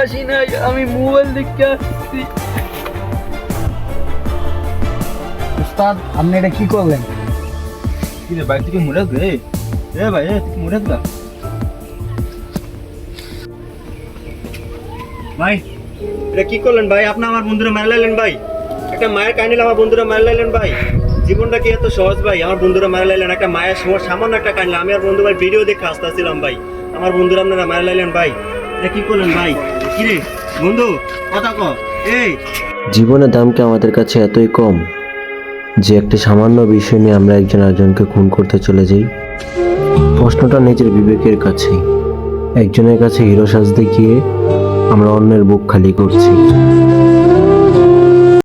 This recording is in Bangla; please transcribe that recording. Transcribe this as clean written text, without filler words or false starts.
আসি নাই, আমি মোবাইল দেখতে আসছি। উস্তাদ, আপনি এটা কি করলেন? কি রে ভাই, তুই কি মরে গে? এ ভাই, তুই কি মরে গা? ভাই, এটা কি করলেন ভাই? আপনি আমার বন্ধুরা মার লাইলেন ভাই। একটা মায়ের কাহিনী আমার বন্ধুরা মার লাইলেন ভাই। জীবনটা কি এত সহজ ভাই? আমার বন্ধুরা মার লাইলেন একটা মায়ের সামান্য একটা কাহিনী। আমি আর বন্ধু ভাই ভিডিও দেখে আসতেছিলাম ভাই, আমার বন্ধুরা আপনারা মার লাইলেন ভাই। এটা কি করলেন ভাই? কি রে বন্ধু, কথা ক। এই জীবনের দাম কি আমাদের কাছে এতই কম যে একটি সামান্য বিষয় নিয়ে আমরা একজন আরেকজনকে খুন করতে চলে যাই? প্রশ্নটা নিজের বিবেকের কাছেই। একজনের কাছে হিরো সাজতে গিয়ে আমরা অন্যের বুক খালি করছি।